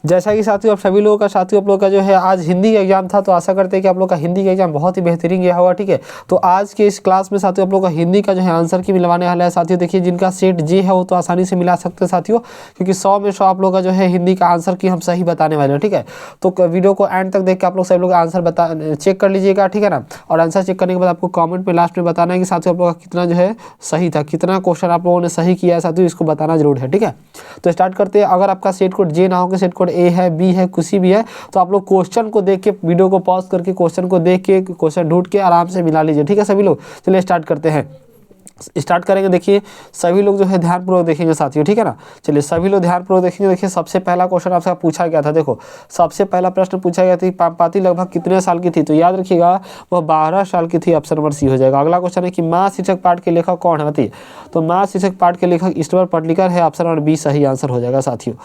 जैसा कि साथियों आप सभी लोगों का साथियों आप लोग का जो है आज हिंदी का एग्जाम था, तो आशा करते हैं कि आप लोग का हिंदी का एग्जाम बहुत ही बेहतरीन गया होगा। ठीक है, तो आज के इस क्लास में साथियों आप लोग का हिंदी का जो है आंसर की मिलवाने वाला है साथियों। देखिए जिनका सेट जी है वो तो आसानी से मिला सकते हैं साथियों, क्योंकि 100 में 100 आप लोग का जो है हिंदी का आंसर की हम सही बताने वाले हैं। ठीक है, तो वीडियो को एंड तक देख के आप लोग सभी लोग आंसर बता चेक कर लीजिएगा। ठीक है ना, और आंसर चेक करने के बाद आपको कॉमेंट में लास्ट में बताना है कि साथियों आप लोग का कितना जो है सही था, कितना क्वेश्चन आप लोगों ने सही किया है साथियों, इसको बताना जरूर है। ठीक है, तो स्टार्ट करते हैं। अगर आपका सेट कोड जे ना हो कि सेट कोड ए है, बी है, कुछ भी है, तो आप लोग क्वेश्चन को देख के वीडियो को पॉज करके क्वेश्चन को देख के क्वेश्चन ढूंढ के आराम से मिला लीजिए। ठीक है सभी लोग, चलिए स्टार्ट करते हैं। स्टार्ट करेंगे। देखिए सभी लोग जो है ध्यानपूर्वक देखेंगे साथियों। ठीक है ना, चलिए सभी लोग ध्यानपूर्वक देखेंगे। देखिए सबसे पहला क्वेश्चन आपसे पूछा गया था। देखो सबसे पहला प्रश्न पूछा गया था पामपाती लगभग कितने साल की थी, तो याद रखिएगा वह 12 साल की थी। ऑप्शन नंबर सी हो जाएगा। अगला क्वेश्चन है कि माँ शीर्षक पाठ के लेखक कौन है, बताइए। तो माँ शीर्षक पाठ के लेखक ईश्वर पटलीकर है। ऑप्शन नंबर बी सही आंसर हो जाएगा साथियों।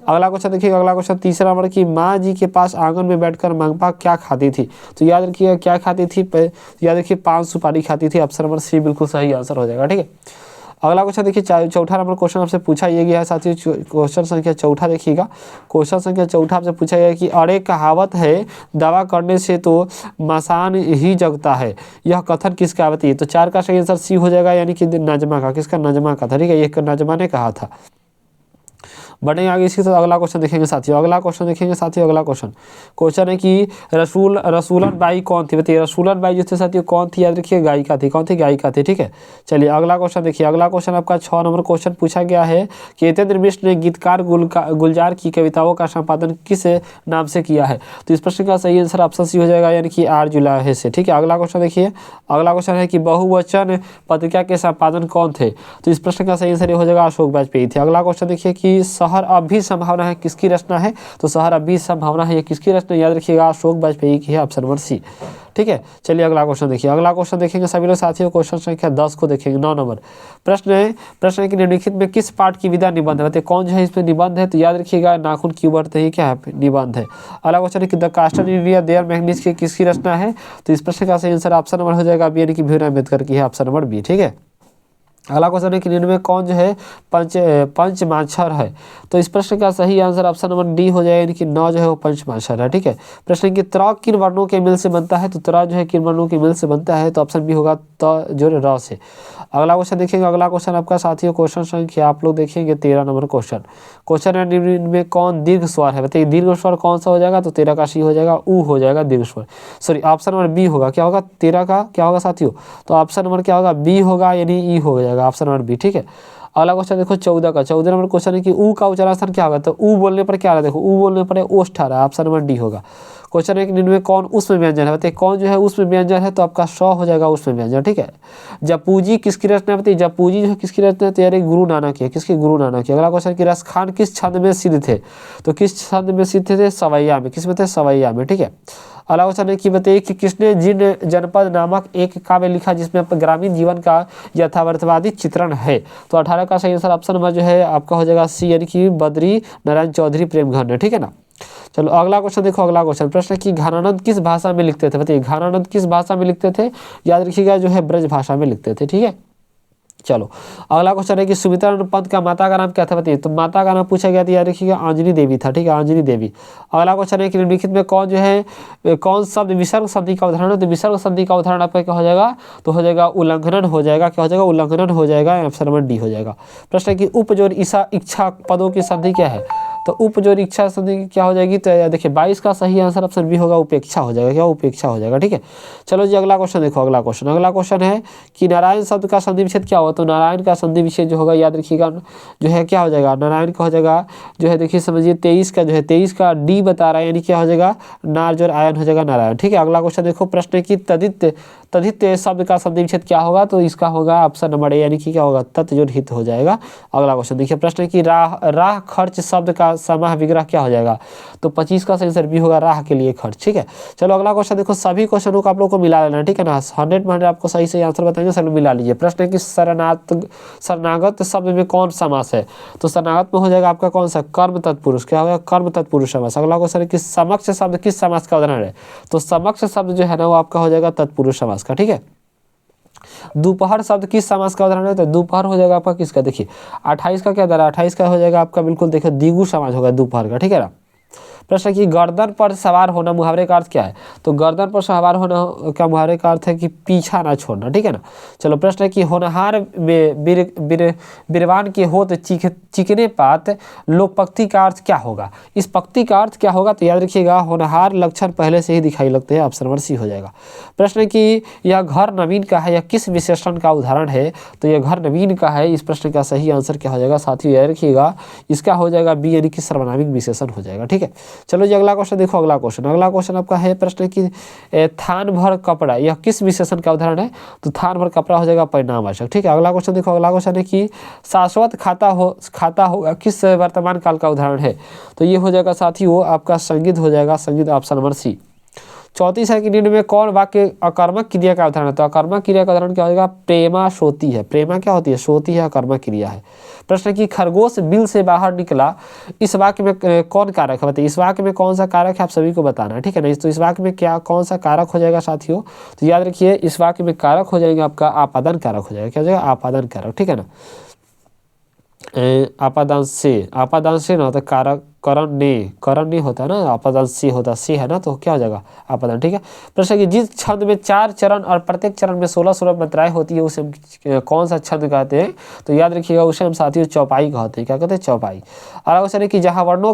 अगला क्वेश्चन देखिएगा, अगला क्वेश्चन तीसरा नंबर की माँ जी के पास आंगन में बैठकर मंगपा क्या खाती थी, तो याद रखिएगा क्या खाती थी, याद रखिए पान सुपारी खाती थी। ऑप्शन नंबर सी बिल्कुल सही आंसर हो जाएगा। ठीक है, अगला क्वेश्चन देखिए चौथा नंबर क्वेश्चन आपसे पूछा ये गया है साथियों। क्वेश्चन संख्या चौथा देखिएगा। क्वेश्चन संख्या चौथा आपसे पूछा गया कि अरे कहावत है दवा करने से तो मसान ही जगता है, यह कथन किसका, बताइए। तो 4 का सही आंसर सी हो जाएगा, यानी कि नजमा का। किसका, नजमा का था। ठीक है, ये नजमा ने कहा था। बढ़ेंगे आगे इसी तरह अगला क्वेश्चन देखेंगे साथियों। अगला क्वेश्चन देखेंगे साथियों। अगला क्वेश्चन है कि रसूलन बाई कौन थी, बताइए। रसूलन बाई जो थे साथियों कौन थी, याद रखिए गायिका थी। कौन थी, गायिका थी। ठीक है, चलिए अगला क्वेश्चन देखिए। अगला क्वेश्चन आपका 6 नंबर क्वेश्चन पूछा गया है कि हितेंद्र मिश्र ने गीतकार गुलजार की कविताओं का संपादन किस नाम से किया है, तो इस प्रश्न का सही आंसर ऑप्शन सी हो जाएगा, यानी कि आर जुलाहे से। ठीक है, अगला क्वेश्चन देखिए। अगला क्वेश्चन है कि बहुवचन पत्रिका के संपादन कौन थे, तो इस प्रश्न का सही आंसर हो जाएगा अशोक वाजपेयी थे। अगला क्वेश्चन देखिए कि शहर अब भी संभावना है किसकी रचना है, तो शहर अब भी संभावना है ये किसकी रचना, याद रखिएगा अशोक वाजपेयी की है। Option number C. ठीक है, चलिए अगला क्वेश्चन देखिए। अगला क्वेश्चन देखेंगे सभी लोग साथियों। क्वेश्चन संख्या 10 को देखेंगे। 9 नंबर प्रश्न है कि निम्नलिखित में किस पाठ की विधा निबंध है, कौन जो है इसमें निबंध है, तो याद रखिएगा नाखून की उबरते ही क्या है, निबंध है। अगला क्वेश्चन है कि द कास्टर इंडिया देयर मैग्नीज की किसकी रचना है, तो इस प्रश्न का सही आंसर ऑप्शन नंबर हो जाएगा बी, यानी कि भीमराव अम्बेडकर की है। Option number B. ठीक है, अगला क्वेश्चन है कि निम्न में कौन जो है पंचमाक्षर है, तो इस प्रश्न का सही आंसर ऑप्शन नंबर डी हो जाएगा, यानी कि 9 जो है वो पंचमाक्षर है। ठीक है, प्रश्न कि त्रा किन वर्णों के मिल से बनता है, तो त्रा जो है किन वर्णों के मिल से बनता है, तो ऑप्शन बी होगा त जो र से। अगला क्वेश्चन देखेंगे। अगला क्वेश्चन आपका साथियों क्वेश्चन संख्या आप लोग देखेंगे 13 नंबर क्वेश्चन है निम्न में कौन दीर्घ स्वर है, बताइए दीर्घ स्वर कौन सा हो जाएगा, तो 13 का सी हो जाएगा ऊ हो जाएगा दीर्घ स्वर। सॉरी ऑप्शन नंबर बी होगा, क्या होगा 13 का क्या होगा साथियों, तो ऑप्शन नंबर क्या होगा बी होगा, यानी ई हो जाएगा। Option number B. ठीक है, अगला क्वेश्चन देखो 14 का। 14 नंबर क्वेश्चन है कि ऊ का उच्चारण स्थान क्या होगा, तो ऊ बोलने पर क्या आ रहा है, देखो ऊ बोलने पर ओष्ठ आ रहा है। ऑप्शन नंबर डी होगा। क्वेश्चन है कि निम्न में कौन उसमें व्यंजन है, बताइए कौन जो है उसमें व्यंजन है, तो आपका स हो जाएगा उसमें व्यंजन। ठीक है, जपूजी किसकी रचना है, बताइए जपूजी जो है किसकी रचना है, तो यार गुरु नानक है। किसकी, गुरु नानक है। अगला क्वेश्चन कि रसखान किस छंद में सिद्ध थे, तो किस छंद में सिद्ध थे, सवैया में। किस में थे, सवैया में। ठीक है, अगला क्वेश्चन है कि बताइए कि किसने जिन जनपद नामक एक काव्य लिखा जिसमें ग्रामीण जीवन का यथार्थवादी चित्रण है, तो 18 का सही आंसर ऑप्शन नंबर जो है आपका हो जाएगा सी, यानी कि बद्री नारायण चौधरी प्रेमघन है। ठीक है ना, चलो अगला क्वेश्चन देखो। अगला क्वेश्चन प्रश्न कि घनानंद किस भाषा में लिखते थे, बताइए घनानंद किस भाषा में लिखते थे, याद रखिएगा जो है ब्रज भाषा में लिखते थे। ठीक है, चलो अगला क्वेश्चन है कि सुमित्रानंद पंत का माता का नाम क्या था, बताइए। तो माता का नाम पूछा गया था, याद रखिएगा अंजनी देवी था। ठीक है, अंजनी देवी। अगला क्वेश्चन है कि निम्नलिखित में कौन जो है कौन शब्द विसर्ग संधि का उदाहरण है, तो विसर्ग संधि का उदाहरण आपका क्या हो जाएगा, तो हो जाएगा उल्लंघन हो जाएगा। क्या हो जाएगा, उल्लंघन हो जाएगा। ऑप्शन नंबर डी हो जाएगा। प्रश्न है कि उपजोर इच्छा पदों की संधि क्या है, तो उपजोर इच्छा संधि क्या हो जाएगी, तो देखिए 22 का सही आंसर ऑप्शन बी होगा उपेक्षा हो जाएगा। क्या, उपेक्षा हो जाएगा। ठीक है, चलो जी अगला क्वेश्चन देखो। अगला क्वेश्चन है कि नारायण शब्द का संधि विच्छेद क्या होगा, तो नारायण का संधि विच्छेद जो होगा याद रखिएगा जो है क्या हो जाएगा, नारायण का हो जाएगा जो है देखिए समझिए 23 का जो है 23 का डी बता रहा है, यानी क्या हो जाएगा नार जोर आयन हो जाएगा नारायण। ठीक है, अगला क्वेश्चन देखो। प्रश्न है कि तदित शब्द का संधि विच्छेद क्या होगा, तो इसका होगा ऑप्शन नंबर ए, यानी कि क्या होगा तत् जोड़ हित हो जाएगा। अगला क्वेश्चन देखिए। प्रश्न है कि राह खर्च शब्द का समाह विग्रह क्या हो जाएगा, तो 25 का सही आंसर बी होगा राह के लिए खर्च। ठीक है, चलो अगला क्वेश्चन देखो। सभी क्वेश्चनों को आप लोग को मिला लेना। ठीक है ना, 100 में 100 आपको सही सही आंसर बताएंगे, सब मिला लीजिए। प्रश्न है कि शरणागत शब्द में कौन समास है, तो शरणागत में हो जाएगा आपका कौन सा कर्म तत्पुरुष। क्या होगा, कर्म तत्पुरुष समास। अगला क्वेश्चन है कि समक्ष शब्द किस समास का उदाहरण है, तो समक्ष शब्द जो है ना वो आपका हो जाएगा तत्पुरुष समास का। ठीक है, दोपहर शब्द किस समास का उदाहरण है, तो दोपहर हो जाएगा आपका किसका, देखिए 28 का क्या दे रहा है, 28 का हो जाएगा आपका बिल्कुल देखिए द्विगु समास होगा दोपहर का। ठीक है ना, प्रश्न है कि गर्दन पर सवार होना मुहावरे का अर्थ क्या है? तो गर्दन पर सवार होना का मुहावरे का अर्थ है कि पीछा ना छोड़ना, ठीक है ना। चलो प्रश्न है कि होनहार बिरवान के होत चिकने पात लोक पंक्ति का अर्थ क्या होगा? इस पंक्ति का अर्थ क्या होगा? तो याद रखिएगा होनहार लक्षण पहले से ही दिखाई लगते हैं, ऑप्शन नंबर सी हो जाएगा। प्रश्न है कि यह घर नवीन का है, यह किस विशेषण का उदाहरण है? तो यह घर नवीन का है। इस प्रश्न का सही आंसर क्या हो जाएगा साथियों? याद रखिएगा इसका हो जाएगा बी यानी कि सर्वनामिक विशेषण हो जाएगा, ठीक है। चलो जी अगला क्वेश्चन देखो। अगला क्वेश्चन आपका है प्रश्न कि थान भर कपड़ा यह किस विशेषण का उदाहरण है? तो थान भर कपड़ा हो जाएगा परिणामवाचक, ठीक है। अगला क्वेश्चन देखो। अगला क्वेश्चन है कि शाश्वत खाता होगा किस वर्तमान काल का उदाहरण है? तो ये हो जाएगा साथियों आपका संगीत हो जाएगा, संगीत ऑप्शन नंबर सी। 34 है कि निम्न में कौन वाक्य अकर्मक क्रिया का उदाहरण है? तो अकर्मक क्रिया का उदाहरण क्या होगा? प्रेमा सोती है। प्रेमा क्या होती है? सोती है, अकर्मक क्रिया है। प्रश्न कि खरगोश बिल से बाहर निकला, इस वाक्य में कौन कारक है? बताइए इस वाक्य में कौन सा कारक है, आप सभी को बताना है, ठीक है ना। तो इस वाक्य में क्या कौन सा कारक हो जाएगा साथियों? तो याद रखिए इस वाक्य में कारक हो जाएगा आपका आपादन कारक हो जाएगा। क्या हो जाएगा? आपादन कारक, ठीक है ना। आपादान से ना होता कारक करण नहीं होता ना, आपादान से होता, से है ना, तो क्या हो जाएगा? आपादान, ठीक है। प्रश्न कि जिस छंद में 4 चरण और प्रत्येक चरण में 16 मात्राएं होती है उसे हम कौन सा छंद कहते हैं? तो याद रखिएगा उसे हम साथियों चौपाई कहते हैं। क्या कहते हैं? चौपाई। अगला क्वेश्चन है कि जहाँ वर्णों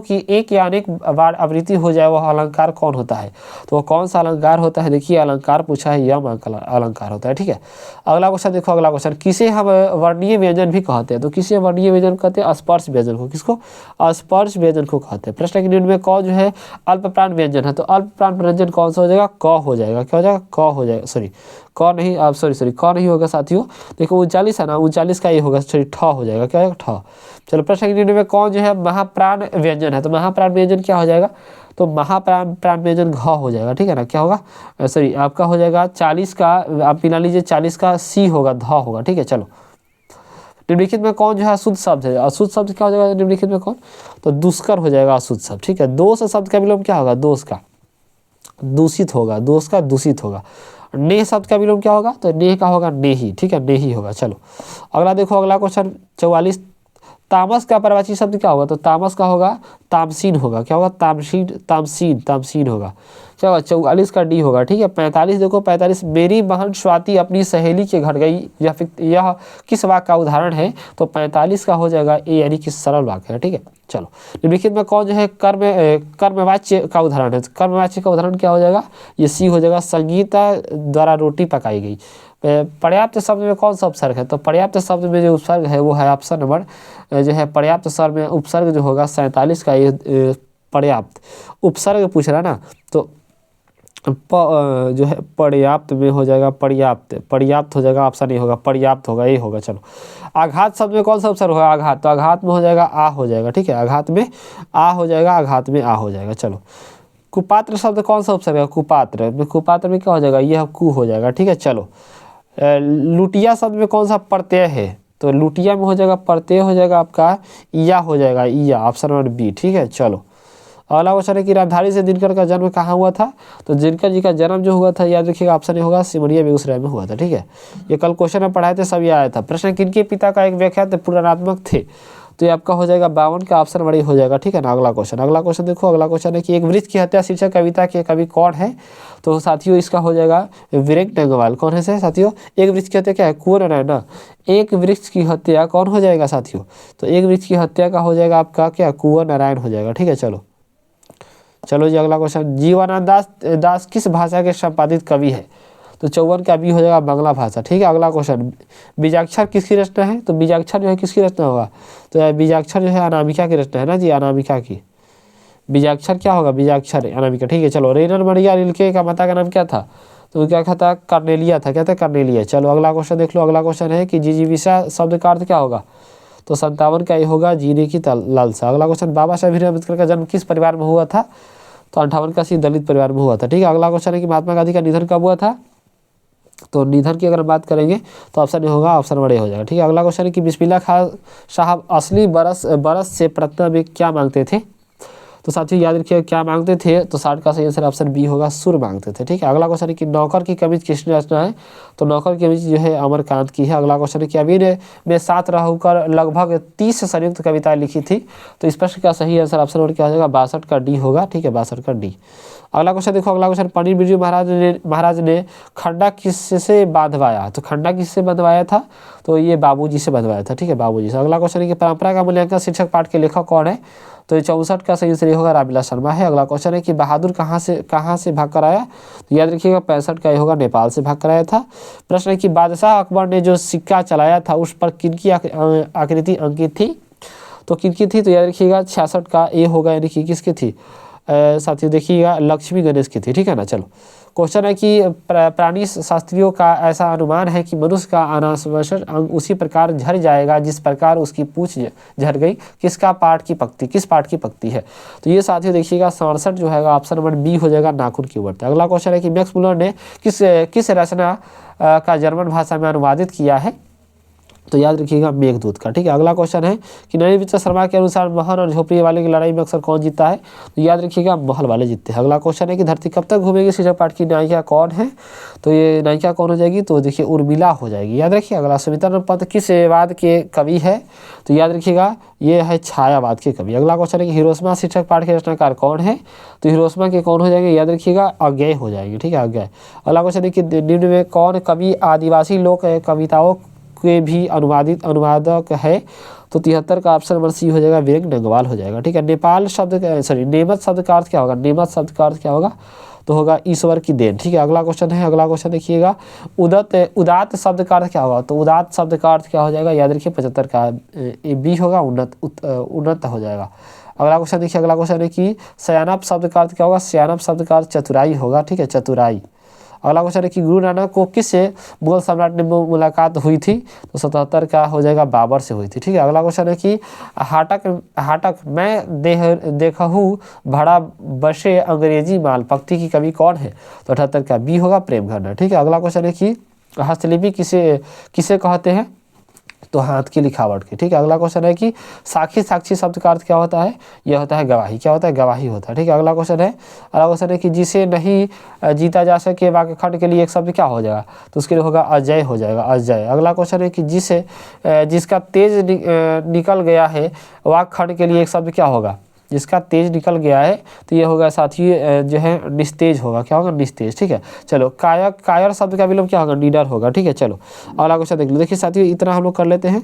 की एक या अनेक बार आवृत्ति हो जाए वह अलंकार कौन होता है? तो वह कौन सा अलंकार होता है? देखिए अलंकार पूछा है, यम अलंकार होता है, ठीक है। अगला क्वेश्चन देखो। अगला क्वेश्चन किसे हम वर्णीय व्यंजन भी कहते हैं? तो किसे वर्णीय व्यंजन कहते हैं? स्पर्श व्यंजन को। किसको? स्पर्श व्यंजन को कहते हैं। प्रश्न के निम्न में क जो है अल्प प्राण व्यंजन है, तो अल्प प्राण व्यंजन कौन सा हो जाएगा? क हो जाएगा। क्या हो जाएगा? क हो जाएगा, सॉरी क नहीं, आप सॉरी क नहीं होगा साथियों। देखो 39 है ना, 39 का ये होगा, सॉरी ठ हो जाएगा। क्या होगा? ठ। चलो प्रश्न के निम्न में कौन जो है महाप्राण व्यंजन है? तो महाप्राण व्यंजन क्या हो जाएगा? तो महाप्राण व्यंजन घ हो जाएगा, ठीक है ना। क्या होगा? सॉरी आपका हो जाएगा 40 का, आप मिला लीजिए 40 का सी होगा, ध होगा, ठीक है। चलो निम्नलिखित में कौन जो है अशुद्ध शब्द है? अशुद्ध शब्द क्या हो जाएगा निम्नलिखित में कौन? तो दुष्कर हो जाएगा अशुद्ध शब्द, ठीक है। दोष शब्द का विलोम क्या होगा? दोष का दूषित होगा, दोष का दूषित होगा। नेह शब्द का विलोम क्या होगा? तो नेह का होगा नेही, ठीक है, नेही होगा। चलो अगला देखो। अगला क्वेश्चन 44 तामस का पर्यायवाची शब्द क्या होगा? तो तामस का होगा तामसीन होगा। क्या होगा? तामसीन होगा। क्या होगा? 44 का डी होगा, ठीक है। 45 देखो। 45 मेरी बहन स्वाति अपनी सहेली के घर गई, यह किस वाक्य का उदाहरण है? तो 45 का हो जाएगा ए यानी कि सरल वाक्य है, ठीक है। चलो निम्नलिखित में कौन जो है कर्मवाच्य का उदाहरण है? कर्मवाच्य का उदाहरण क्या हो जाएगा? ये सी हो जाएगा संगीता द्वारा रोटी पकाई गई। पर्याप्त शब्द में कौन सा उपसर्ग है? तो पर्याप्त शब्द में जो उपसर्ग है वो है ऑप्शन नंबर जो है पर्याप्त शब्द में उपसर्ग जो होगा 47 का ये पर्याप्त उपसर्ग पूछ रहा है ना, तो जो है पर्याप्त में हो जाएगा पर्याप्त हो जाएगा, ऑप्शन ए होगा, पर्याप्त होगा, ये होगा। चलो आघात शब्द में कौन सा उपसर्ग होगा? आघात, तो आघात में हो जाएगा आ हो जाएगा, ठीक है। आघात में आ हो जाएगा, आघात में आ हो जाएगा। चलो कुपात्र शब्द कौन सा उपसर्ग है? कुपात्र में क्या हो जाएगा? यह कु हो जाएगा, ठीक है। चलो लुटिया शब्द में कौन सा प्रत्यय है? तो लुटिया में हो जाएगा प्रत्यय हो जाएगा आपका या हो जाएगा या, ऑप्शन नंबर बी, ठीक है। चलो अगला क्वेश्चन है कि रामधारी से दिनकर का जन्म कहाँ हुआ था? तो दिनकर जी का जन्म जो हुआ था याद रखिएगा ऑप्शन ए होगा सिमरिया बेगूसराय में हुआ था, ठीक है। ये कल क्वेश्चन में पढ़ाए थे, सब ये आया था। प्रश्न किनके पिता का एक व्याख्यात पुराणात्मक थे? तो ये आपका हो जाएगा 52 का ऑप्शन बड़ी हो जाएगा, ठीक है ना। अगला क्वेश्चन देखो। अगला क्वेश्चन है कि एक वृक्ष की हत्या शीर्षक कविता के कवि कौन है? तो साथियों इसका हो जाएगा वीरेंद्र नगवाल। कौन है साथियों? एक वृक्ष की हत्या क्या है? कुंवर नारायण ना। एक वृक्ष की हत्या कौन हो जाएगा साथियों? तो एक वृक्ष की हत्या का हो जाएगा आपका क्या? कुंवर नारायण हो जाएगा, ठीक है। चलो जी अगला क्वेश्चन, जीवनानंद दास किस भाषा के संपादित कवि है? तो 54 का बी हो जाएगा बांग्ला भाषा, ठीक है। अगला क्वेश्चन, बीजाक्षर किसकी रचना है? तो बीजाक्षर जो है किसकी रचना होगा? तो बीजाक्षर जो है अनामिका की रचना है ना जी, अनामिका की। बीजाक्षर क्या होगा? बीजाक्षर अनामिका, ठीक है। चलो रेनर मरिया रिल्के का माता का नाम क्या था? तो क्या था? कर्नेलिया था। क्या था? कर्नेलिया। चलो अगला क्वेश्चन देख लो। अगला क्वेश्चन है कि जिजीविषा शब्द का अर्थ क्या होगा? तो 57 का ये होगा जीने की लालसा। अगला क्वेश्चन, बाबा साहेब भीमराव अम्बेडकर का जन्म किस परिवार में हुआ था? तो 58 का सी दलित परिवार में हुआ था, ठीक है। अगला क्वेश्चन है कि महात्मा गांधी का निधन कब हुआ था? तो निधन की अगर बात करेंगे तो ऑप्शन ए होगा, ऑप्शन बड़े हो जाएगा, ठीक है। अगला क्वेश्चन है कि बिस्मिल्लाह खान साहब असली बरस से प्रतिज्ञा में क्या मांगते थे? तो साथियों याद रखिएगा क्या मांगते थे, तो 60 का सही आंसर ऑप्शन बी होगा, सुर मांगते थे। ठीक है, अगला क्वेश्चन है कि नौकर की कमीज किसने रचना है, तो नौकर की कमीज जो है अमरकांत की है। अगला क्वेश्चन है कि अमीर में साथ रहकर लगभग 30 संयुक्त कविताएं लिखी थी, तो इस प्रश्न का सही आंसर ऑप्शन नंबर क्या हो जाएगा, 62 का डी होगा। ठीक है, 62 का डी। अगला क्वेश्चन देखो, अगला क्वेश्चन, पंडित बिरजू महाराज ने खंडा किससे बांधवाया, तो खंडा किससे बंधवाया था, तो ये बाबूजी से बंधवाया था। ठीक है, बाबूजी से। अगला क्वेश्चन है कि परंपरा का मूल्यांकन शिक्षक पाठ के लेखक कौन है, तो ये 64 का सही आंसर होगा, रामविलास शर्मा है। अगला क्वेश्चन है कि बहादुर कहाँ से भाग कर आया, तो याद रखिएगा 65 का ये होगा, नेपाल से भाग कर आया था। प्रश्न है कि बादशाह अकबर ने जो सिक्का चलाया था उस पर किनकी आकृति अंकित थी, तो किनकी थी, तो याद रखिएगा 66 का ए होगा, यानी कि किसकी थी, साथियों देखिएगा लक्ष्मी गणेश की थी। ठीक है ना। चलो क्वेश्चन है कि प्राणी शास्त्रियों का ऐसा अनुमान है कि मनुष्य का अनावश्यक अंग उसी प्रकार झड़ जाएगा जिस प्रकार उसकी पूंछ झड़ गई, किस पाठ की पक्ति है, तो ये साथियों देखिएगा 67 जो है ऑप्शन नंबर बी हो जाएगा, नाखून की उम्र। अगला क्वेश्चन है कि मैक्स मुलर ने किस रचना का जर्मन भाषा में अनुवादित किया है, तो याद रखिएगा मेघदूत का। ठीक है, अगला क्वेश्चन है कि नरेंद्र विजय शर्मा के अनुसार महल और झोपड़ी वाले की लड़ाई में अक्सर कौन जीता है, तो याद रखिएगा महल वाले जीतते हैं। अगला क्वेश्चन है कि धरती कब तक घूमेगी शीर्षक पाठ की नायिका कौन है, तो ये नायिका कौन हो जाएगी, तो देखिए उर्मिला हो जाएगी। याद रखिए। अगला सुमित्रा पंत किस वाद के कवि है, तो याद रखिएगा ये है छायावाद के कवि। अगला क्वेश्चन है कि हिरोशिमा शीर्षक पाठ के रचनाकार कौन है, तो हिरोशिमा के कौन हो जाएंगे, याद रखिएगा अज्ञेय हो जाएंगे। ठीक है, अज्ञेय। अगला क्वेश्चन है कि निम्न में कौन कवि आदिवासी लोक कविताओं के भी अनुवादक है, तो 73 का ऑप्शन नंबर सी हो जाएगा, वीरेंद्र डंगवाल हो जाएगा। ठीक है, नेमत शब्द का अर्थ क्या होगा, नेमत शब्द का अर्थ क्या होगा, तो होगा ईश्वर की देन। ठीक है, अगला क्वेश्चन है, अगला क्वेश्चन देखिएगा उदात्त शब्द का अर्थ क्या होगा, तो उदात्त शब्द का अर्थ क्या हो जाएगा, याद रखिए 75 का बी होगा, उन्नत हो जाएगा। अगला क्वेश्चन देखिए, अगला क्वेश्चन है कि सयानप शब्द का अर्थ क्या होगा, सयानप शब्द का अर्थ चतुराई होगा। ठीक है, चतुराई। अगला क्वेश्चन है कि गुरु नानक को किससे मुगल सम्राट ने मुलाकात हुई थी, तो 77 का हो जाएगा, बाबर से हुई थी। ठीक है, अगला क्वेश्चन है कि हाटक मैं देखहूँ भड़ा बसे अंग्रेजी माल पक्ति की कवि कौन है, तो 78 का बी होगा, प्रेम खन्ना। ठीक है, अगला क्वेश्चन है कि हस्तलिपि किसे कहते हैं, तो हाथ की लिखावट की। ठीक है, अगला क्वेश्चन है कि साक्षी शब्द का अर्थ क्या होता है, यह होता है गवाही। क्या होता है, गवाही होता है। ठीक है, अगला क्वेश्चन है कि जिसे नहीं जीता जा सके वाक्यखंड के लिए एक शब्द क्या हो जाएगा, तो उसके लिए होगा अजय हो जाएगा, अजय। अगला क्वेश्चन है कि जिसका तेज निकल गया है वाक्यखंड के लिए एक शब्द क्या होगा, जिसका तेज निकल गया है, तो ये होगा साथी जो है निस्तेज होगा। क्या होगा, निस्तेज। ठीक है, चलो कायर शब्द का विलोम क्या होगा, निडर होगा। ठीक है, चलो अगला क्वेश्चन देख लो। देखिए साथियों इतना हम लोग कर लेते हैं।